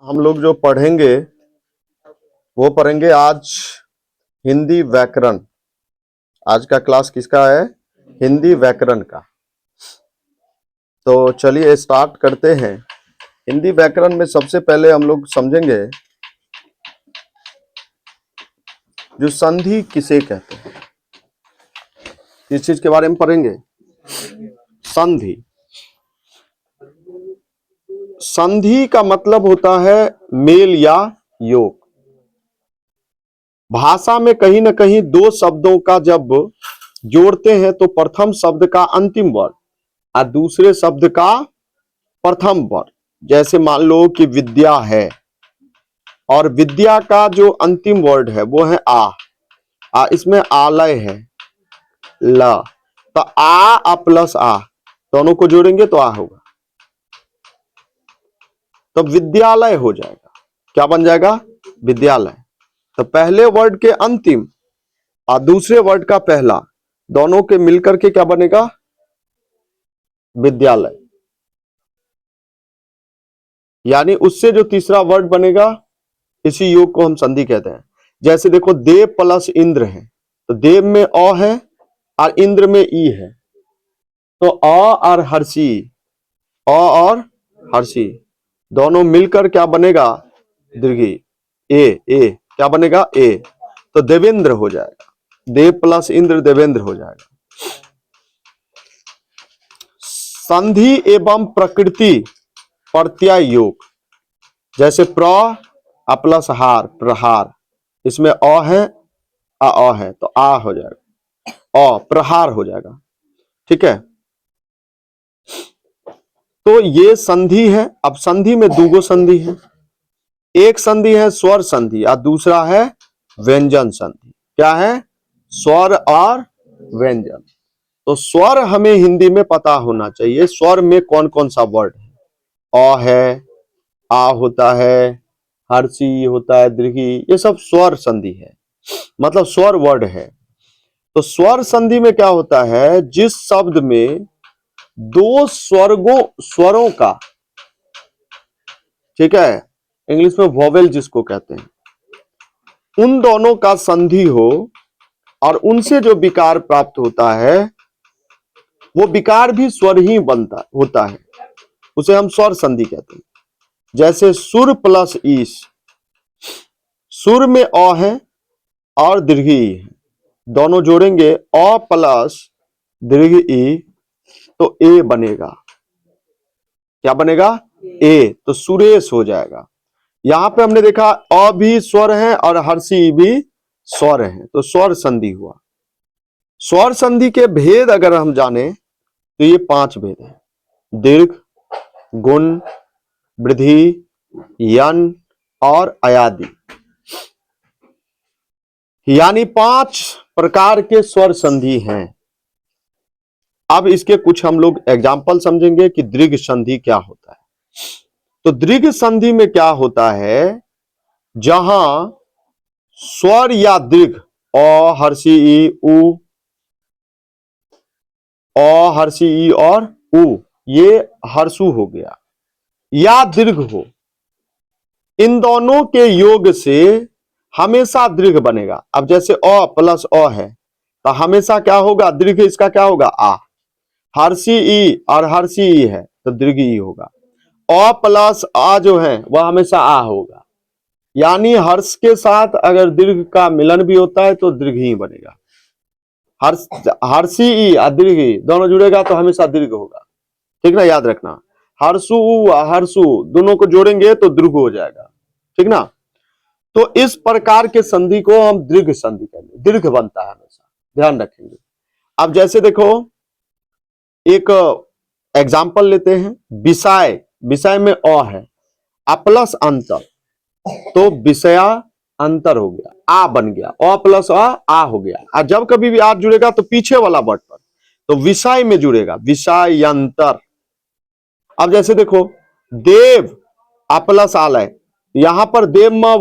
हम लोग जो पढ़ेंगे वो पढ़ेंगे आज हिंदी व्याकरण। आज का क्लास किसका है? हिंदी व्याकरण का। तो चलिए स्टार्ट करते हैं। हिंदी व्याकरण में सबसे पहले हम लोग समझेंगे जो संधि किसे कहते हैं। इस चीज के बारे में पढ़ेंगे। संधि। संधि का मतलब होता है मेल या योग। भाषा में कहीं ना कहीं दो शब्दों का जब जोड़ते हैं तो प्रथम शब्द का अंतिम वर्ण और दूसरे शब्द का प्रथम वर्ण। जैसे मान लो कि विद्या है और विद्या का जो अंतिम वर्ड है वो है आ इसमें आलय है ल। तो आ प्लस आ दोनों को जोड़ेंगे तो आ होगा, तो विद्यालय हो जाएगा। क्या बन जाएगा? विद्यालय। तो पहले वर्ड के अंतिम और दूसरे वर्ड का पहला दोनों के मिलकर के क्या बनेगा? विद्यालय। यानी उससे जो तीसरा वर्ड बनेगा इसी योग को हम संधि कहते हैं। जैसे देखो देव प्लस इंद्र है, तो देव में अ है और इंद्र में ई है, तो अ और हर्षी, अ और हर्षी दोनों मिलकर क्या बनेगा? दीर्घी ए क्या बनेगा? ए। तो देवेंद्र हो जाएगा। देव प्लस इंद्र देवेंद्र हो जाएगा। संधि एवं प्रकृति प्रत्यय योग। जैसे प्र प्लस हार प्रहार, इसमें अ है अ है तो आ हो जाएगा, अ प्रहार हो जाएगा। ठीक है, तो ये संधि है। अब संधि में दूगो संधि है। एक संधि है स्वर संधि और दूसरा है व्यंजन संधि। क्या है? स्वर और व्यंजन। तो स्वर हमें हिंदी में पता होना चाहिए। स्वर में कौन कौन सा वर्ड है? अ है, आ होता है, हर्षी होता है, दीर्घी, ये सब स्वर संधि है, मतलब स्वर वर्ड है। तो स्वर संधि में क्या होता है? जिस शब्द में दो स्वरों का, ठीक है, इंग्लिश में वोवेल जिसको कहते हैं, उन दोनों का संधि हो और उनसे जो विकार प्राप्त होता है वो विकार भी स्वर ही बनता होता है, उसे हम स्वर संधि कहते हैं। जैसे सुर प्लस ईश, सुर में अ है और दीर्घी ई है, दोनों जोड़ेंगे अ प्लस दीर्घ ई तो ए बनेगा। क्या बनेगा? ए। तो सुरेश हो जाएगा। यहां पे हमने देखा अ भी स्वर है और हर्षी भी स्वर है, तो स्वर संधि हुआ। स्वर संधि के भेद अगर हम जाने तो ये 5 भेद है: दीर्घ, गुण, वृद्धि, यन और अयादि। यानी 5 प्रकार के स्वर संधि हैं। अब इसके कुछ हम लोग एग्जाम्पल समझेंगे कि दीर्घ संधि क्या होता है। तो दीर्घ संधि में क्या होता है? जहां स्वर या दीर्घ अ हर्षी ई उ, अ हर्षी ई और उ, ये हर्षु हो गया, या दीर्घ हो, इन दोनों के योग से हमेशा दीर्घ बनेगा। अब जैसे अ प्लस अ है तो हमेशा क्या होगा? दीर्घ इसका क्या होगा? आ। हर्षी ई और हर्षी ई है तो दीर्घ ई होगा। अ प्लस आ जो है वह हमेशा आ होगा। यानी हर्ष के साथ अगर दीर्घ का मिलन भी होता है तो दीर्घ ही बनेगा। हर्षी ई और दीर्घ ई दोनों जुड़ेगा तो हमेशा दीर्घ होगा। ठीक ना, याद रखना। हर्षु हर्षु दोनों को जोड़ेंगे तो दीर्घ हो जाएगा। ठीक ना। तो इस प्रकार के संधि को हम दीर्घ संधि कहेंगे, दीर्घ बनता है हमेशा, ध्यान रखेंगे। अब जैसे देखो एक एग्जाम्पल लेते हैं, विषय। विषय में अ है, अ प्लस अंतर, तो विषया अंतर हो गया, आ बन गया, अ प्लस आ हो गया। और जब कभी भी आ जुड़ेगा तो पीछे वाला वर्ड पर, तो विषय में जुड़ेगा, विषयांतर। अब जैसे देखो देव अ प्लस आलय, यहां पर देव में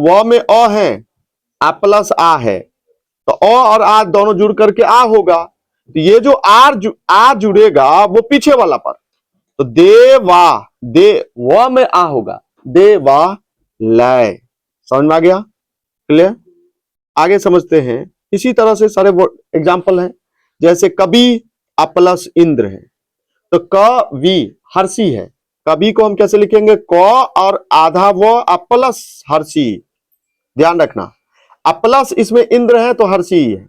व में अ है, आ प्लस आ है, तो अ और आ दोनों जुड़ करके आ होगा। तो ये जो आ जुड़ेगा वो पीछे वाला पर, तो देवा दे व में आ होगा, देवालय। समझ में आ गया? क्लियर? आगे समझते हैं। इसी तरह से सारे एग्जाम्पल हैं, जैसे कवि प्लस इंद्र है, तो कवि हर्षी है, कवि को हम कैसे लिखेंगे? क और आधा व प्लस हर्षी। ध्यान रखना, प्लस इसमें इंद्र है तो हर्षी है,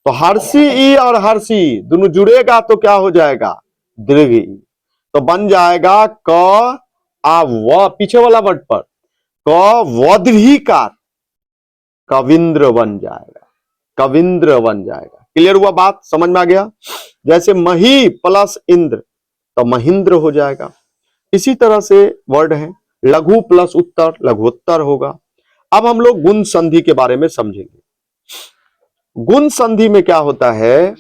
तो हर्षी ई और हर्षी दोनों जुड़ेगा तो क्या हो जाएगा? दीर्घ ई। तो बन जाएगा क आ व, पीछे वाला वर्ड पर क वदीकार, कविंद्र बन जाएगा, कविंद्र बन जाएगा। क्लियर हुआ बात? समझ में आ गया? जैसे मही प्लस इंद्र तो महेंद्र हो जाएगा। इसी तरह से वर्ड है, लघु प्लस उत्तर लघुत्तर होगा। अब हम लोग गुण संधि के बारे में समझेंगे। गुण संधि में क्या होता है?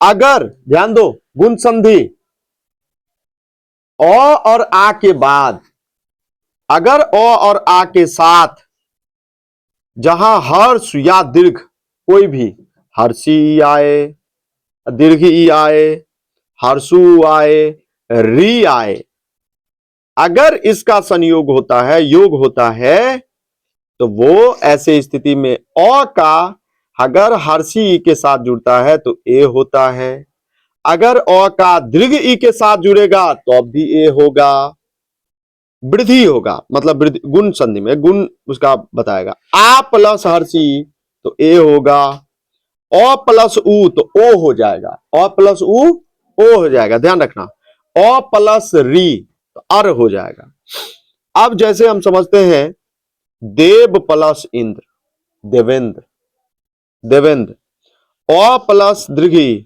अगर ध्यान दो, गुण संधि अ और आ के बाद, अगर अ और आ के साथ जहां हर्ष या दीर्घ कोई भी, हर्षी आए, दीर्घ ई आए, हर्षु आए, री आए, अगर इसका संयोग होता है, योग होता है, तो वो ऐसे स्थिति में अ का अगर हर्षी ई के साथ जुड़ता है तो ए होता है, अगर अ का दीर्घ ई के साथ जुड़ेगा तो अब भी ए होगा, वृद्धि होगा। मतलब वृद्धि गुण संधि में गुण उसका बताएगा। आ प्लस हर्षी तो ए होगा, अ प्लस उ तो ओ हो जाएगा, अ प्लस उ ओ हो जाएगा। ध्यान रखना, अ प्लस री तो अर हो जाएगा। अब जैसे हम समझते हैं देव प्लस इंद्र, देवेंद्र, देवेंद्र, अ प्लस दीर्घी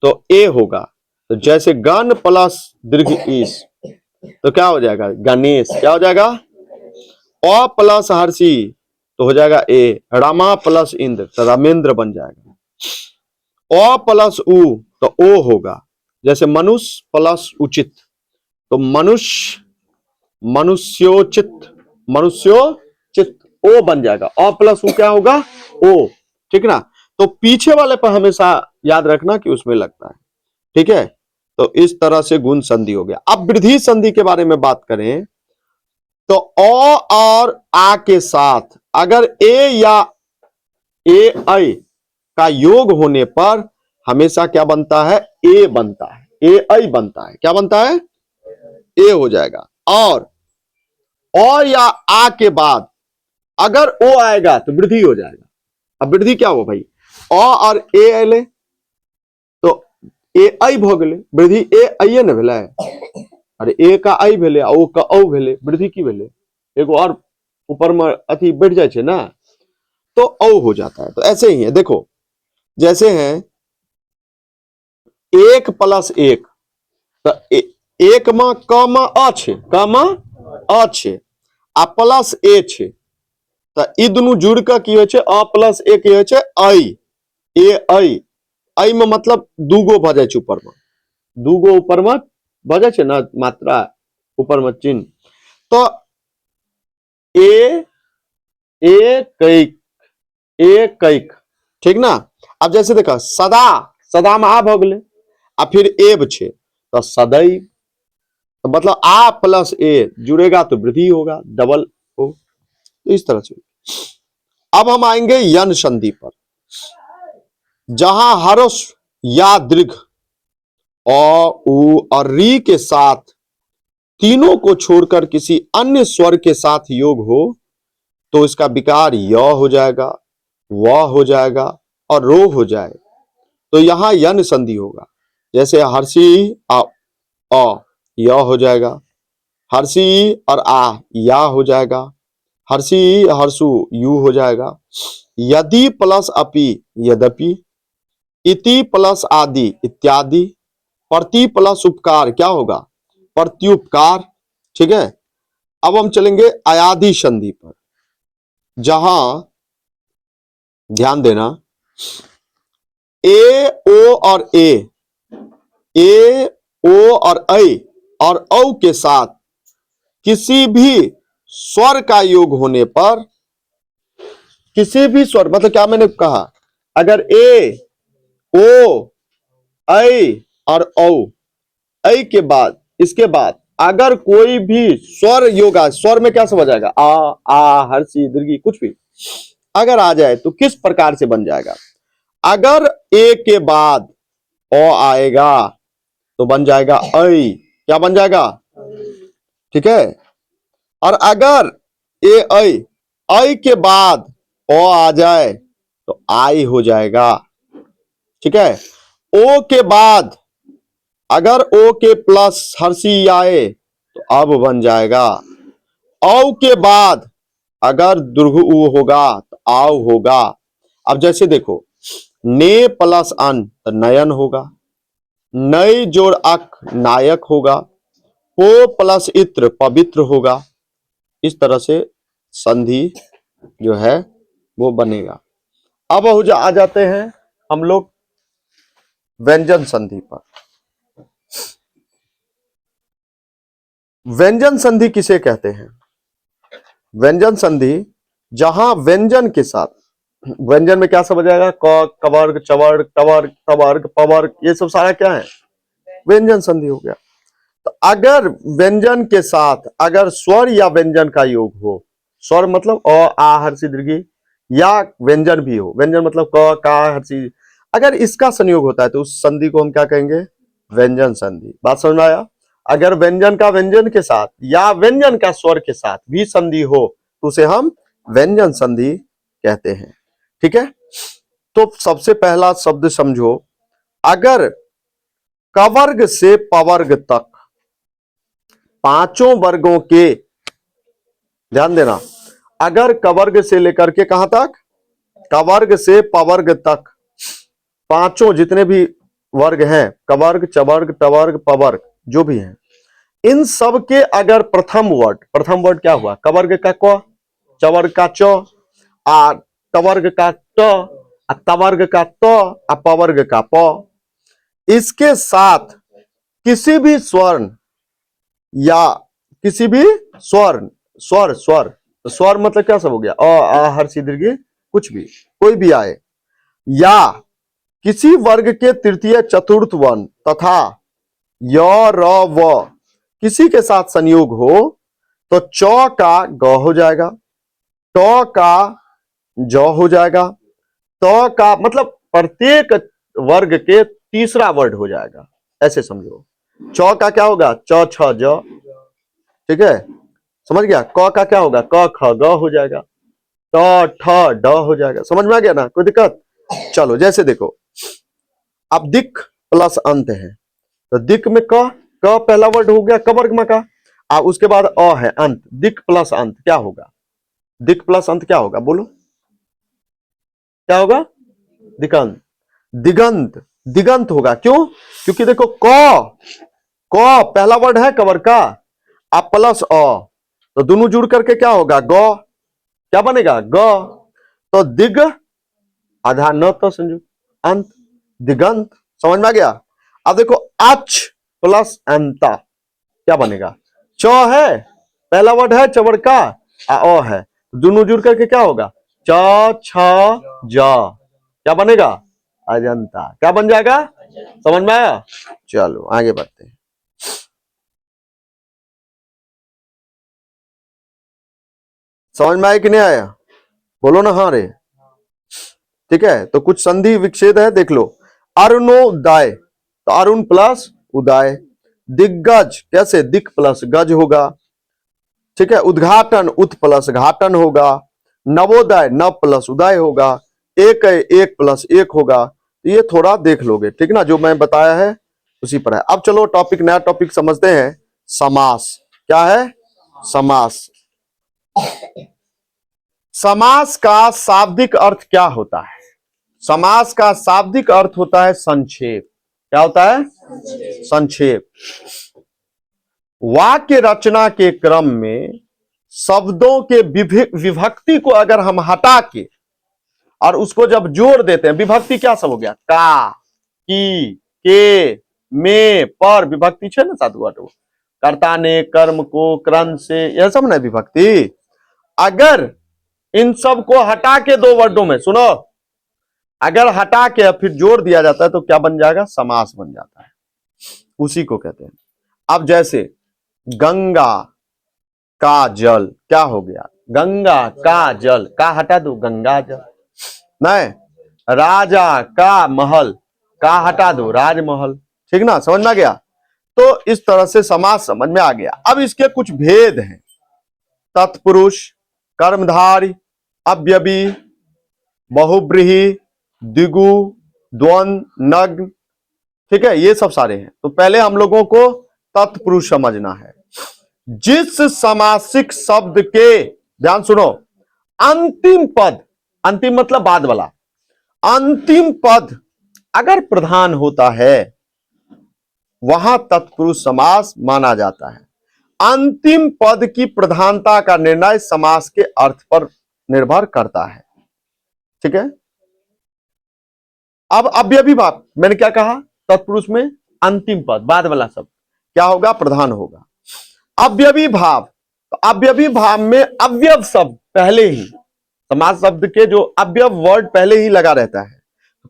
तो ए होगा। तो जैसे गण प्लस दीर्घ ईश तो क्या हो जाएगा? गणेश। क्या हो जाएगा? अ प्लस हर्षी तो हो जाएगा ए, रमा प्लस इंद्र तो रामेंद्र बन जाएगा। अ प्लस उ तो ओ होगा। जैसे मनुष्य प्लस उचित तो मनुष्य, मनुष्योचित, मनुष्योचित ओ बन जाएगा। अ प्लस उ क्या होगा? ओ। ठीक ना? तो पीछे वाले पर हमेशा याद रखना कि उसमें लगता है। ठीक है? तो इस तरह से गुण संधि हो गया। अब वृद्धि संधि के बारे में बात करें तो अ और आ के साथ अगर ए या ए ऐ का योग होने पर हमेशा क्या बनता है? ए बनता है, ए ऐ बनता है। क्या बनता है? ए हो जाएगा। और अ या आ के बाद अगर ओ आएगा तो वृद्धि हो जाएगा। अब वृद्धि क्या हो भाई? अ और ए अले तो ए ऐ भ गेले, वृद्धि ए ऐ ने भेलै। अरे ए का ऐ भेले, ओ का औ भेले, वृद्धि की भेले? एगो और ऊपर में अथी बढ़ जाए छे ना, तो औ हो जाता है। तो ऐसे ही है, देखो जैसे है एक प्लस एक तो एक में क में अ छे, क में अ छे आ प्लस ए छे, तो ई दुनू जुड़ के की होय छै? अ प्लस ए की होय छै? ऐ। ए ऐ, ऐ में मतलब दूगो भ जाय छै, ऊपर में दूगो ऊपर में भ जाय छै ना मात्रा, ऊपर में चिन्ह। तो ए कैक, ए कैक। ठीक ना? अब जैसे देखा सदा, सदा में आ भ गेलै आ फिर एब छे तो सदैव, तो मतलब आ प्लस ए जुड़ेगा तो वृद्धि होगा, डबल हो। तो इस तरह से। अब हम आएंगे यन संधि पर, जहां हर्ष या दीर्घ अ उ और री के साथ तीनों को छोड़कर किसी अन्य स्वर के साथ योग हो तो इसका विकार य हो जाएगा, व हो जाएगा और रो हो जाए, तो यहां यन संधि होगा। जैसे हर्षी आ अ य हो जाएगा, हर्षी और आ या हो जाएगा, हर्षी हर्षु यू हो जाएगा, यदि प्लस अपि यद्यपि, इति प्लस आदि इत्यादि, प्रति प्लस उपकार क्या होगा? प्रत्युपकार। ठीक है? अब हम चलेंगे अयादि संधि पर, जहां ध्यान देना ए ओ और ए ओ और ऐ और औ के साथ किसी भी स्वर का योग होने पर, किसी भी स्वर मतलब क्या मैंने कहा? अगर ए ओ ऐ और औ, ऐ के बाद इसके बाद अगर कोई भी स्वर योगा, स्वर में क्या समझ आएगा, आ हर्षी दीर्घी कुछ भी अगर आ जाए तो किस प्रकार से बन जाएगा। अगर ए के बाद ओ आएगा तो बन जाएगा ऐ, क्या बन जाएगा, ठीक है। और अगर ए ऐ के बाद ओ आ जाए तो आई हो जाएगा, ठीक है। ओ के बाद अगर ओ के प्लस हर्षी आए तो अब बन जाएगा। औ के बाद अगर दुर्घ उ होगा तो आव होगा। अब जैसे देखो, ने प्लस अन तो नयन होगा, नई जोड़ अक नायक होगा, पो प्लस इत्र पवित्र होगा। इस तरह से संधि जो है वो बनेगा। अब आ जाते हैं हम लोग व्यंजन संधि पर। व्यंजन संधि किसे कहते हैं? व्यंजन संधि जहां व्यंजन के साथ, व्यंजन में क्या समझ आएगा, क कवर्ग चवर्ग टवर्ग तवर्ग पवर्ग, ये सब सारा क्या है, व्यंजन संधि हो गया। तो अगर व्यंजन के साथ अगर स्वर या व्यंजन का योग हो, स्वर मतलब अ आ हर्षी दीर्घी, या व्यंजन भी हो, व्यंजन मतलब क का हर्षी, अगर इसका संयोग होता है तो उस संधि को हम क्या कहेंगे, व्यंजन संधि। बात समझ में आया? अगर व्यंजन का व्यंजन के साथ या व्यंजन का स्वर के साथ भी संधि हो तो उसे हम व्यंजन संधि कहते हैं, ठीक है। तो सबसे पहला शब्द समझो, अगर कवर्ग से पवर्ग तक पांचों वर्गों के, ध्यान देना, अगर कवर्ग से लेकर के कहां तक, कवर्ग से पवर्ग तक पांचों जितने भी वर्ग हैं, कवर्ग चवर्ग टवर्ग पवर्ग जो भी हैं, इन सब के अगर प्रथम वर्ड क्या हुआ, कवर्ग का क, चवर्ग का च, आ टवर्ग का ट, आ तवर्ग का त, आ पवर्ग का प, इसके साथ किसी भी स्वर्ण या किसी भी स्वर्ण, स्वर स्वर स्वर मतलब क्या सब हो गया, अ आ हर्षी दीर्घी कुछ भी, कोई भी आए, या किसी वर्ग के तृतीय चतुर्थ वर्ण तथा य र व किसी के साथ संयोग हो तो च का ग हो जाएगा, ट का ज हो जाएगा, त का मतलब प्रत्येक वर्ग के तीसरा वर्ड हो जाएगा, ऐसे समझो। च का क्या होगा, च छ ज, ठीक है, समझ गया। क का क्या होगा, क ख ग हो जाएगा, ट ठ ड हो जाएगा। समझ में आ गया ना, कोई दिक्कत? चलो जैसे देखो, अब दिक प्लस अंत है तो दिक में क पहला वर्ड हो गया कवर्ग में का, उसके बाद अ है अंत, दिक प्लस अंत क्या होगा, दिक प्लस अंत क्या होगा, बोलो क्या होगा, दिगंत, दिगंत, दिगंत होगा। क्यों? क्योंकि देखो क पहला वर्ड है कवर्ग का, अब प्लस अ तो दोनों जुड़ करके क्या होगा, ग, क्या बनेगा, ग, तो दिग आधा न तो संयुक्त अंत, दिगंत। समझ में आ गया? अब देखो अच प्लस अंता क्या बनेगा, च है पहला वर्ड है चवर का, अ है, दोनों जुड़ करके क्या होगा, च छ ज, क्या बनेगा, अजंता, क्या बन जाएगा, समझ में आया? चलो आगे बढ़ते हैं। समझ में आया कि नहीं आया, बोलो ना हाँ रे, ठीक है। तो कुछ संधि विच्छेद है, देख लो। अरुणोदय तो अरुण प्लस उदय, दिग्गज कैसे, दिक प्लस गज होगा, ठीक है। उद्घाटन उत प्लस घाटन होगा, नवोदय नव प्लस उदय होगा, एक एक प्लस एक होगा। ये थोड़ा देख लोगे, ठीक ना, जो मैं बताया है उसी पर है। अब चलो टॉपिक, नया टॉपिक समझते हैं, समास। क्या है, समास। समास का शाब्दिक अर्थ क्या होता है? समास का शाब्दिक अर्थ होता है संक्षेप। क्या होता है, संक्षेप। वाक्य रचना के क्रम में शब्दों के विभक्ति को अगर हम हटा के और उसको जब जोड़ देते हैं, विभक्ति क्या सब हो गया, का, की, के, में, पर विभक्ति छे ना, सात गो कर्ता ने, कर्म को, क्रम से, यह सब ना विभक्ति। अगर इन सब को हटा के दो वर्डों में, सुनो, अगर हटा के फिर जोड़ दिया जाता है तो क्या बन जाएगा, समास बन जाता है, उसी को कहते हैं। अब जैसे गंगा का जल, क्या हो गया? गंगा का जल, का हटा दो, गंगा जल। नहीं, राजा का महल, का हटा दो, राजमहल। ठीक ना, समझ में आ गया? तो इस तरह से समास समझ में आ गया। अब इसके कुछ भेद हैं। तत्पुरुष, कर्मधारय, अव्ययी, बहुब्रीहि, द्विगु, द्वंद, नग्न। ठीक है, ये सब सारे हैं। तो पहले हम लोगों को तत्पुरुष समझना है। जिस समासिक शब्द के, ध्यान सुनो, अंतिम पद, अंतिम मतलब बाद वाला, अंतिम पद अगर प्रधान होता है वहां तत्पुरुष समास माना जाता है। अंतिम पद की प्रधानता का निर्णय समास के अर्थ पर निर्भर करता है। ठीक है, अब अव्ययी भाव, मैंने क्या कहा? तत्पुरुष में अंतिम पद, बाद वाला शब्द क्या होगा? प्रधान होगा। अव्ययी भाव, तो अव्ययी भाव में अव्यव शब्द पहले ही, समास शब्द के जो अव्यव वर्ड पहले ही लगा रहता है।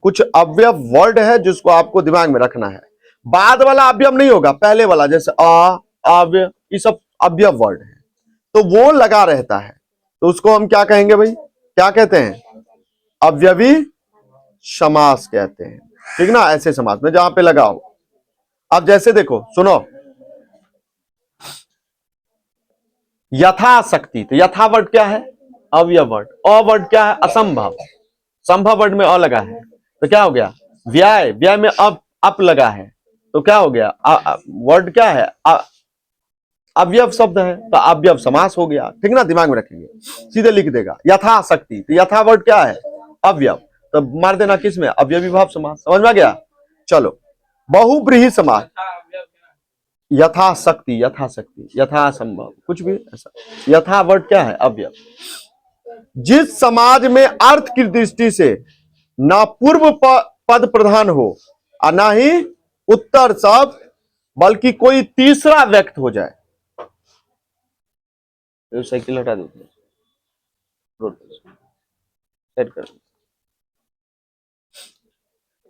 कुछ अव्यव वर्ड है जिसको आपको दिमाग में रखना है। बाद वाला अव्यव नहीं होगा, पहले वाला, जैसे अव्यय, ये सब अव्यव वर्ड है, तो वो लगा रहता है। तो उसको हम क्या कहेंगे भाई? क्या कहते हैं? अव्ययी समास कहते हैं। ठीक ना, ऐसे समास में जहां पे लगा हो। अब जैसे देखो, सुनो, यथाशक्ति, तो यथा वर्ड क्या है? अव्यय वर्ड। अवर्ड क्या है? असंभव। संभव वर्ड में अ लगा है, तो क्या हो गया? व्याय, व्याय में अप लगा है, तो क्या हो गया? वर्ड क्या है? अव्यव शब्द है, तो अव्यव समास हो गया। ठीक ना, दिमाग में रखेंगे, सीधे लिख देगा यथाशक्ति, तो यथा वर्ड क्या है? अव्यव, तो मार देना किस में? अव्ययी भाव समास। समझ में आ गया? चलो, बहुब्रीहि समास, यथाशक्ति, यथाशक्ति, यथासंभव, कुछ भी ऐसा। यथा वर्ड क्या है? अव्यव। जिस समाज में अर्थ की दृष्टि से ना पूर्व पद प्रधान हो और ना ही उत्तर शब्द, बल्कि कोई तीसरा व्यक्त हो जाए। साइकिल हटा दो, सेट कर।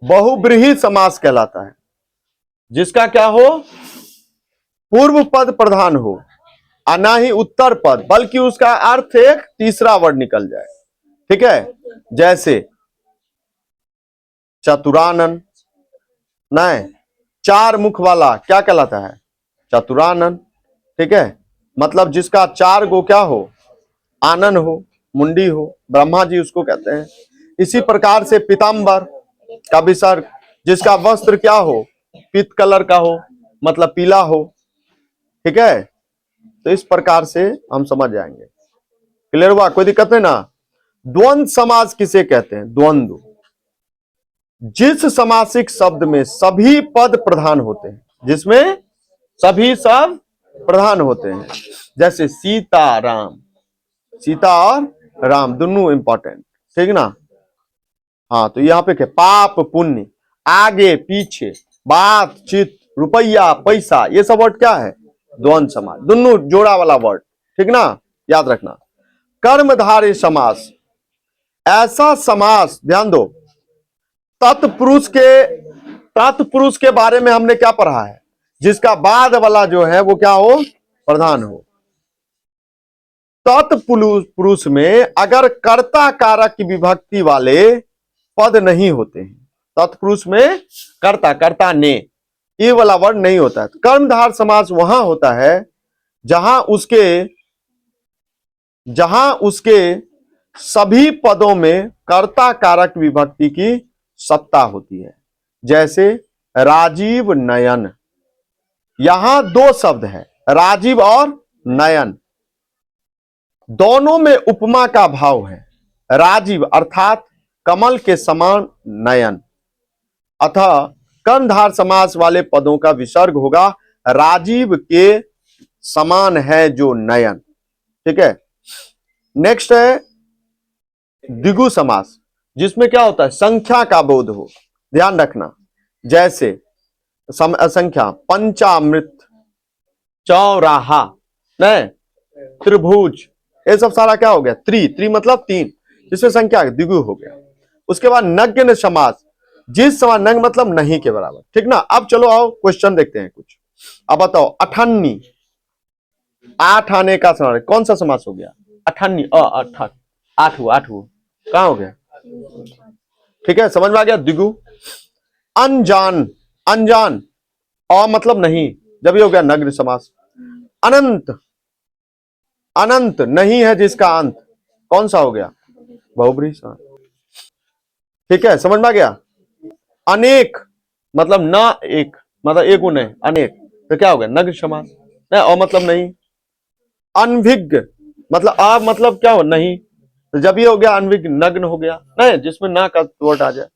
बहुब्रीहि समास कहलाता है, जिसका क्या हो? पूर्व पद प्रधान हो और ना ही उत्तर पद, बल्कि उसका अर्थ एक तीसरा वर्ड निकल जाए। ठीक है, जैसे चतुरानन, नहीं, चार मुख वाला क्या कहलाता है? चतुरानन। ठीक है, मतलब जिसका चार गो क्या हो? आनन हो, मुंडी हो, ब्रह्मा जी उसको कहते हैं। इसी प्रकार से पीताम्बर का विसर्ग, जिसका वस्त्र क्या हो? पीत कलर का हो, मतलब पीला हो। ठीक है, तो इस प्रकार से हम समझ जाएंगे। क्लियर हुआ? कोई दिक्कत नहीं ना? द्वंद्व समास किसे कहते हैं? द्वंद्व, जिस समासिक शब्द में सभी पद प्रधान होते हैं, जिसमें सभी सब प्रधान होते हैं, जैसे सीता राम, सीता और राम दोनों इंपॉर्टेंट। ठीक ना? हाँ, तो यहाँ पे क्या? पाप पुण्य, आगे पीछे, बातचीत, रुपया पैसा, ये सब वर्ड क्या है? द्वंद्व समास, दोनों जोड़ा वाला वर्ड। ठीक ना, याद रखना। कर्मधारय समास, ऐसा समास, ध्यान दो, तत्पुरुष के बारे में हमने क्या पढ़ा है? जिसका बाद वाला जो है वो क्या हो? प्रधान हो। तत्पुरुष में अगर कर्ता कारक की विभक्ति वाले पद नहीं होते हैं, तत्पुरुष में कर्ता, कर्ता ने, ये वाला वर्ड नहीं होता है। कर्मधार समास वहां होता है जहां उसके सभी पदों में कर्ता कारक विभक्ति की सत्ता होती है। जैसे राजीव नयन, यहां दो शब्द है, राजीव और नयन, दोनों में उपमा का भाव है। राजीव अर्थात कमल के समान नयन, अतः कर्मधार समास वाले पदों का विसर्ग होगा राजीव के समान है जो नयन। ठीक है, नेक्स्ट है द्विगु समास, जिसमें क्या होता है? संख्या का बोध हो। ध्यान रखना, जैसे संख्या, पंचामृत, चौराहा, नहीं, त्रिभुज, ये सब सारा क्या हो गया? त्रि मतलब तीन, जिसमें संख्या द्विगु हो गया। उसके बाद नग्न समास, जिस समास, नग्न मतलब नहीं के बराबर। ठीक ना? अब चलो आओ क्वेश्चन देखते हैं कुछ। अब बताओ, अठन्नी, आठ आने का समास कौन सा समास हो गया? अठन्नी आठ हुआ कहाँ हो गया? ठीक है, समझ में आ गया? द्विगु। अनजान, अनजान मतलब नहीं, जब ये हो गया नग्न समास। अनंत, अनंत नहीं है जिसका अंत, कौन सा हो गया? बहुब्रीहि समास। ठीक है, समझ में आ गया? अनेक मतलब न एक, मतलब एक नहीं, अनेक, तो क्या हो गया? नग्न समास। नहीं, और मतलब नहीं। अनभिज्ञ मतलब मतलब क्या हो? नहीं, तो जब ये हो गया अनभिज्ञ, नग्न हो गया, नहीं जिसमें ना का वर्ड आ जाए।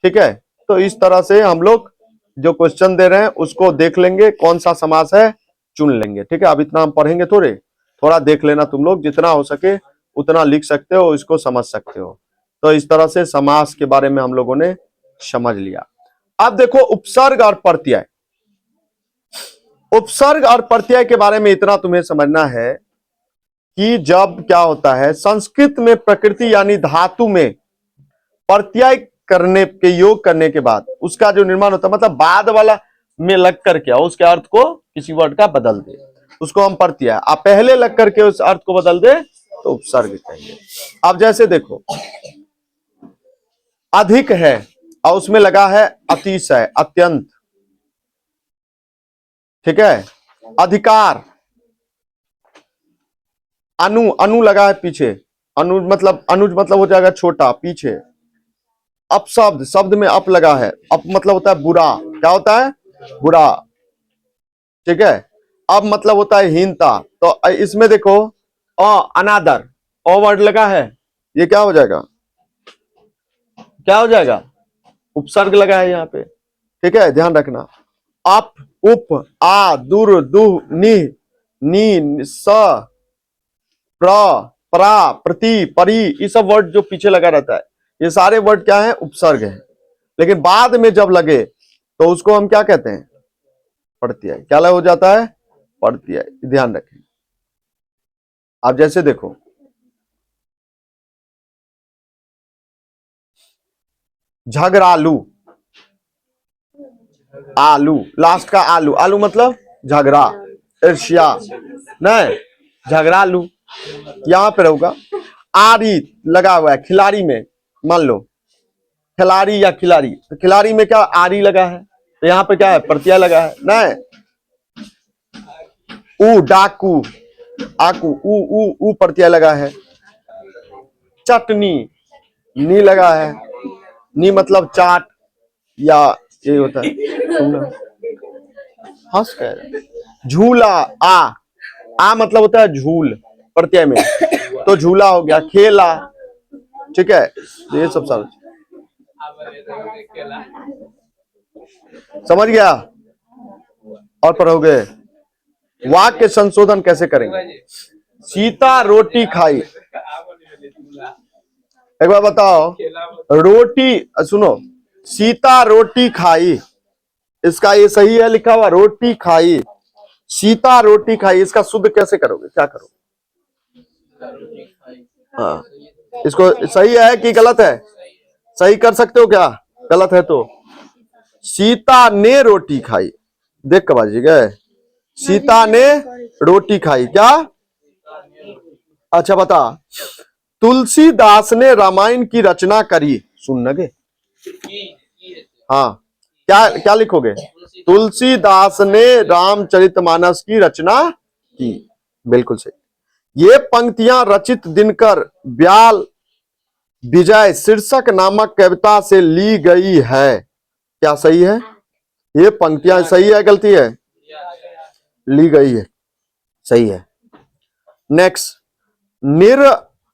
ठीक है, तो इस तरह से हम लोग जो क्वेश्चन दे रहे हैं उसको देख लेंगे, कौन सा समास है चुन लेंगे। ठीक है, अब इतना हम पढ़ेंगे थोड़े, थोड़ा देख लेना तुम लोग, जितना हो सके उतना लिख सकते हो, इसको समझ सकते हो। तो इस तरह से समास के बारे में हम लोगों ने समझ लिया। अब देखो उपसर्ग और प्रत्यय। उपसर्ग और प्रत्यय के बारे में इतना तुम्हें समझना है कि जब क्या होता है संस्कृत में प्रकृति यानी धातु में प्रत्यय करने के योग करने के बाद उसका जो निर्माण होता है, मतलब बाद वाला में लग करके उसके अर्थ को किसी वर्ड का बदल दे, उसको हम प्रत्यय। आप पहले लग करके उस अर्थ को बदल दे तो उपसर्ग कहेंगे। अब जैसे देखो, अधिक है और उसमें लगा है अतिशय, अत्यंत। ठीक है, अधिकार, अनु लगा है पीछे, अनुज मतलब हो जाएगा छोटा, पीछे। अपशब्द, शब्द में अप लगा है, अप मतलब होता है बुरा, क्या होता है? बुरा। ठीक है, अब मतलब होता है हीनता, तो इसमें देखो अनादर, वर्ड लगा है, ये क्या हो जाएगा? क्या हो जाएगा? उपसर्ग लगा है यहाँ पे। ठीक है, ध्यान रखना। अप, उप, आ, दुर, दुह, नि, नी, स, प्र, प्रा, प्रति, परी, ये सब वर्ड जो पीछे लगा रहता है, ये सारे वर्ड क्या है? उपसर्ग है। लेकिन बाद में जब लगे तो उसको हम क्या कहते हैं? प्रत्यय। क्या हो जाता है? प्रत्यय। ध्यान रखें। आप जैसे देखो, झगड़ालू, आलू, लास्ट का आलू, आलू मतलब झगड़ा, ईर्ष्या, नहीं, झगड़ालू यहां पे रहूंगा। आरी लगा हुआ है खिलाड़ी में, मान लो खिलाड़ी या खिलाड़ी, तो खिलाड़ी में क्या आरी लगा है, तो यहाँ पे क्या है? प्रत्यय लगा है। नहीं, ऊ डाकू, आकू, ऊ प्रत्यय लगा है। चटनी, नी लगा है, नी मतलब चाट, या ये होता है हंस कर। झूला, आ मतलब होता है झूल, प्रत्यय में, तो झूला हो गया। खेला, ठीक है, ये सब सारा समझ गया। और पढ़ोगे, वाक्य संशोधन कैसे करेंगे? सीता रोटी खाई, एक बार बताओ, रोटी, सुनो, सीता रोटी खाई, इसका ये सही है लिखा हुआ, रोटी खाई, सीता रोटी खाई, इसका शुद्ध कैसे करोगे? क्या करोगे? हाँ, इसको सही है कि गलत है? सही कर सकते हो क्या? गलत है तो सीता ने रोटी खाई, देख के बाजी गए, सीता ने रोटी खाई, क्या? अच्छा बता, तुलसीदास ने रामायण की रचना करी, सुन लगे। हाँ, क्या क्या लिखोगे? तुलसीदास ने रामचरितमानस की रचना की, बिल्कुल सही। ये पंक्तियां रचित दिनकर ब्याल विजय शीर्षक नामक कविता से ली गई है, क्या सही है? ये पंक्तियां सही है, गलती है? ली गई है, सही है। नेक्स्ट, निर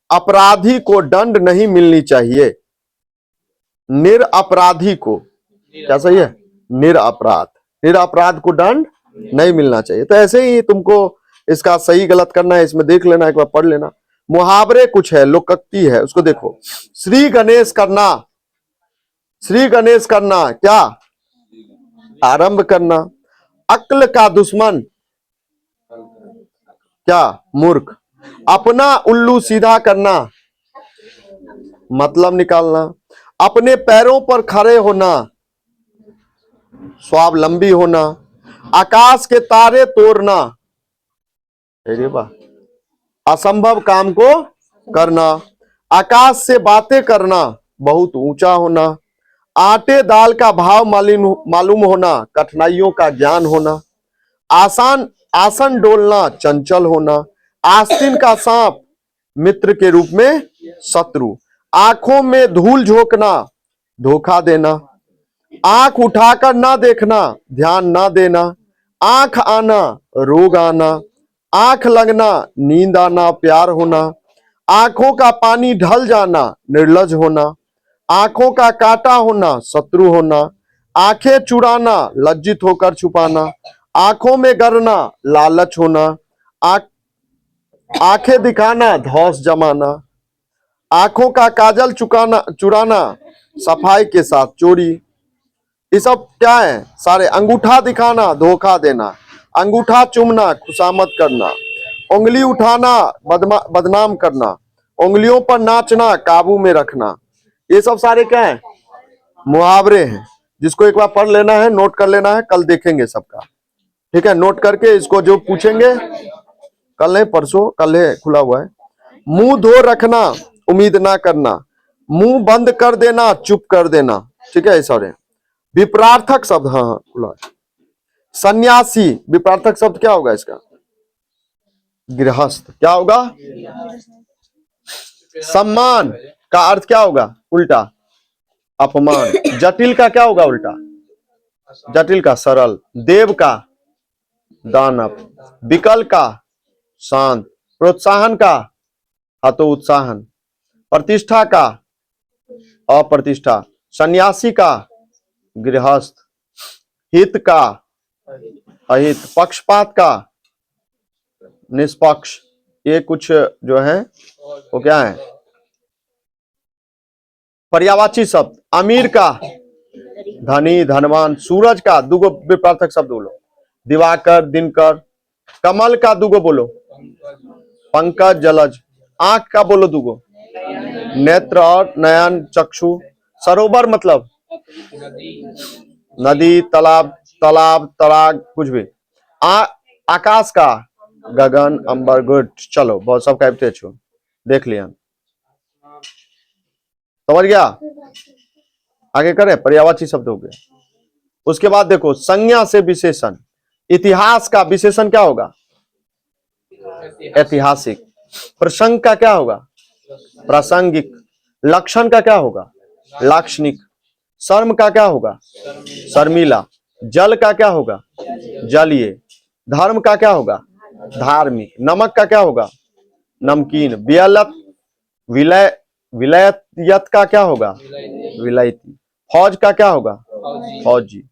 अपराधी को दंड नहीं मिलनी चाहिए, निर अपराधी को, क्या सही है? निरअपराध, निरअपराध को दंड नहीं मिलना चाहिए। तो ऐसे ही तुमको इसका सही गलत करना है, इसमें देख लेना, एक बार पढ़ लेना। मुहावरे कुछ है, लोकोक्ति है, उसको देखो। श्री गणेश करना, श्री गणेश करना क्या? आरंभ करना। अक्ल का दुश्मन क्या? मूर्ख। अपना उल्लू सीधा करना, मतलब निकालना। अपने पैरों पर खड़े होना, स्वावलंबी होना। आकाश के तारे तोड़ना, अरे वाह। असंभव काम को करना, आकाश से बातें करना, बहुत ऊंचा होना, आटे दाल का भाव मालूम होना, कठिनाइयों का ज्ञान होना, आसान आसन डोलना, चंचल होना, आस्तीन का सांप, मित्र के रूप में शत्रु, आंखों में धूल झोंकना, धोखा देना, आंख उठाकर ना देखना, ध्यान ना देना, आंख आना, रोग आना, आंख लगना, नींद आना, प्यार होना, आंखों का पानी ढल जाना, निर्लज होना, आंखों का काटा होना, शत्रु होना, आंखें चुराना, लज्जित होकर छुपाना, आंखों में गरना, लालच होना, आंखें दिखाना, धौंस जमाना, आंखों का काजल चुराना, सफाई के साथ चोरी। ये सब क्या है? सारे। अंगूठा दिखाना, धोखा देना, अंगूठा चूमना, खुशामद करना, उंगली उठाना, बदनाम करना, उंगलियों पर नाचना, काबू में रखना। ये सब सारे क्या है? मुहावरे हैं, जिसको एक बार पढ़ लेना है, नोट कर लेना है, कल देखेंगे सबका। ठीक है, नोट करके इसको जो पूछेंगे, कल नहीं परसों, कल है, खुला हुआ है। मुंह धो रखना, उम्मीद ना करना, मुंह बंद कर देना, चुप कर देना। ठीक है, सारे विपरार्थक शब्द। हाँ हाँ, खुला है। सन्यासी, विपरार्थक शब्द क्या होगा इसका? गृहस्थ। क्या होगा? सम्मान का अर्थ क्या होगा? उल्टा, अपमान। जटिल का क्या होगा उल्टा? जटिल का सरल। देव का दानव, विकल का शांत, प्रोत्साहन का हतोत्साहन, प्रतिष्ठा का अप्रतिष्ठा, सन्यासी का गृहस्थ, हित का अहित, पक्षपात का निष्पक्ष। ये कुछ जो है वो क्या है? पर्यायवाची शब्द। अमीर का धनी, धनवान। सूरज का दुगो विपरार्थक शब्द बोलो। दिवाकर, दिनकर। कमल का दुगो बोलो। पंकज, जलज। आंख का बोलो दुगो। नेत्र और नयन, चक्षु। सरोवर मतलब नदी, तालाब, तड़ाग, कुछ भी। आकाश का गगन, अंबर। गुड, चलो, बहुत सब कहते छो, देख लिया, समझ गया। आगे करें, पर्यायवाची शब्द हो गया। उसके बाद देखो, संज्ञा से विशेषण। इतिहास का विशेषण क्या होगा? ऐतिहासिक। प्रसंग का क्या होगा? प्रासंगिक। लक्षण का क्या होगा? लाक्षणिक। शर्म का क्या होगा? शर्मिला। जल का क्या होगा? जलीय। धर्म का क्या होगा? धार्मिक। नमक का क्या होगा? नमकीन। विलायत का क्या होगा? विलायती। फौज का क्या होगा? फौजी।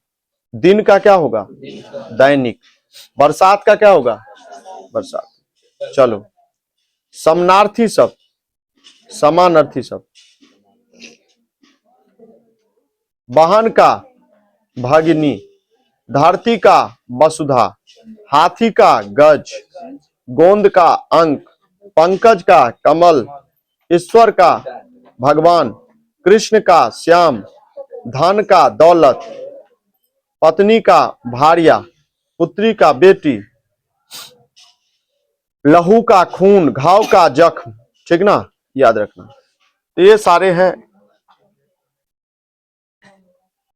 दिन का क्या होगा? दैनिक। बरसात का क्या होगा? बरसात। चलो, समानार्थी शब्द। समानार्थी शब्द। वाहन का भगिनी, धरती का वसुधा, हाथी का गज, गोंद का अंक, पंकज का कमल, ईश्वर का भगवान, कृष्ण का श्याम, धन का दौलत, पत्नी का भार्या, पुत्री का बेटी, लहू का खून, घाव का जख्म। ठीक ना, याद रखना। ये सारे हैं